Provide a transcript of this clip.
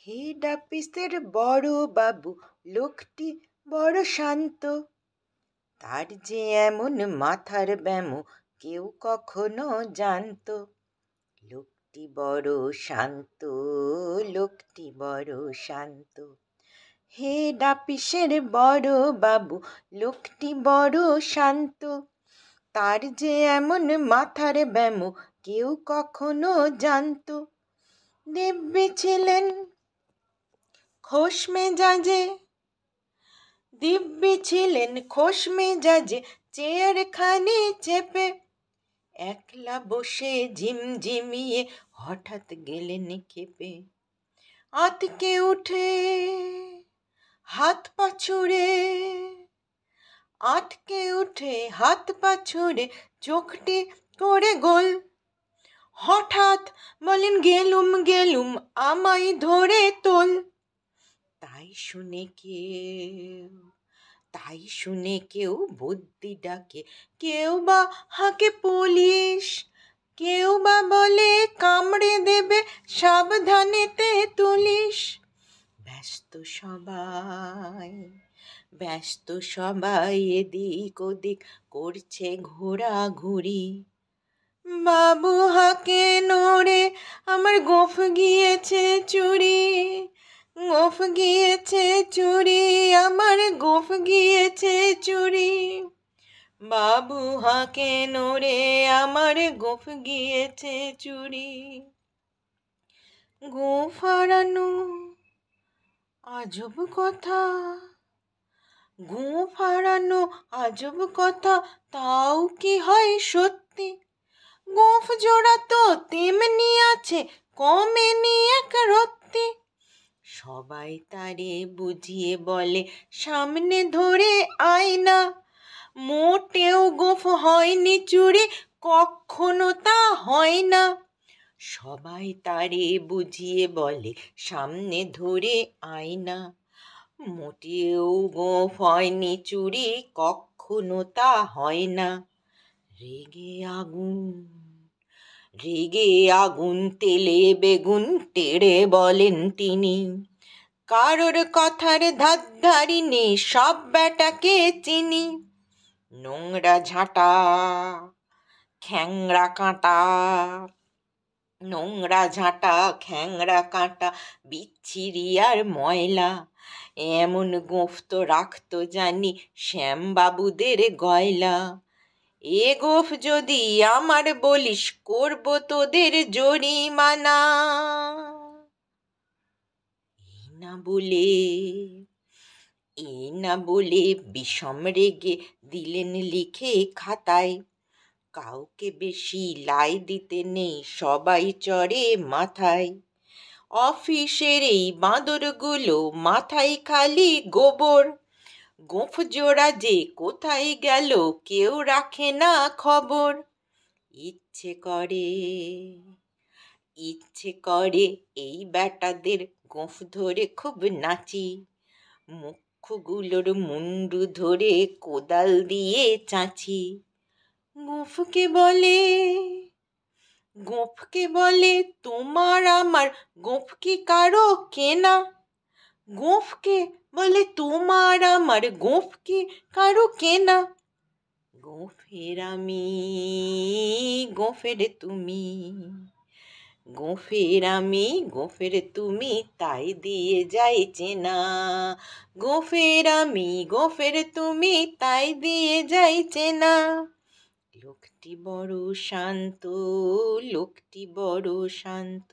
Head অফিসের বড় বাবু লোকটি বড় শান্ত, তার যে এমন মাথার ব্যামো কেউ কখনো জানতো। লোকটি বড় শান্ত, লোকটি বড় শান্ত। হেড অফিসের বড় বাবু লোকটি বড় শান্ত, তার যে এমন মাথার ব্যামো কেউ কখনো জানতো। দিব্যি ছিলেন খোশ মেজাজে, দিব্যি ছিলেন খোশ মেজাজে, চেয়ারখানে চেপে একলা বসে ঝিমঝিমিয়ে হঠাৎ গেলেন ক্ষেপে। আতকে উঠে হাত পা ছুড়ে, আটকে উঠে হাত পা ছুড়ে চোখটি করে গোল। হঠাৎ বলেন গেলুম গেলুম আমায় ধরে তোল। তাই শুনে কেউ বুদ্ধি ডাকে, কেউ বা হাঁকে পুলিশ, কেউ বা বলে কামড়ে দেবে সাবধানেতে তুলিস। ব্যস্ত সবাই এদিক ওদিক করছে ঘোরাঘুরি। বাবু হাঁকে নড়ে আমার গোঁফ গিয়েছে চুরি, গোঁফ গিয়েছে চুরি, আমার গোঁফ গিয়েছে চুরি। বাবু হাঁকে নড়ে আমার গোঁফ গিয়েছে চুরি। গোঁফ হারানো আজব কথা, গোঁফ হারানো আজব কথা, তাও কি হয় সত্যি? গোঁফ জোড়া তো তেমনি আছে, কমেনি এক রত্তি। সবাই তারে বুঝিয়ে বলে সামনে ধরে আয়না, মোটেও গোঁফ হয়নি চুরি, কখনো তা হয় না। সবাই তারে বুঝিয়ে বলে সামনে ধরে আয়না, মোটেও গোঁফ হয়নি চুরি, কখনো তা হয় না। রেগে আগুন তেলে বেগুন তেড়ে বলেন তিনি, কারোর কথার ধারধারি নেই, সব বেটাকে চিনি। নোংরা ঝাঁটা খ্যাংরা কাঁটা, নোংরা ঝাঁটা খ্যাংরা কাঁটা, বিচ্ছিরি আর ময়লা, এমন গোঁফ তো রাখতো জানি শ্যামবাবুদের গয়লা। এ গোঁফ যদি আমার বলিস, করব তোদের জরিমানা। এই না বলে বিষম রেগে দিলেন লিখে খাতায়, কাউকে বেশি লাই দিতে নেই, সবাই চড়ে মাথায়। অফিসের এই বাঁদরগুলো মাথায় খালি গোবর, গোঁফ জোড়া যে কোথায় গেল কেউ রাখে না খবর। ইচ্ছে করে এই বেটাদের গোঁফ ধরে খুব নাচি, মুখগুলোর মুন্ডু ধরে কোদাল দিয়ে চাঁচি। গোঁফকে বলে তোমার আমার, গোঁফ কি কারো কেনা? গোঁফকে বলে তোমার আমার, গোঁফ কি কারো কেনা? গোঁফের আমি গোঁফের তুমি, গোঁফের আমি গোঁফের তুমি, তাই দিয়ে যাই চেনা। গোঁফের আমি গোঁফের তুমি, তাই দিয়ে যাই চেনা। লোকটি বড় শান্ত, লোকটি বড় শান্ত।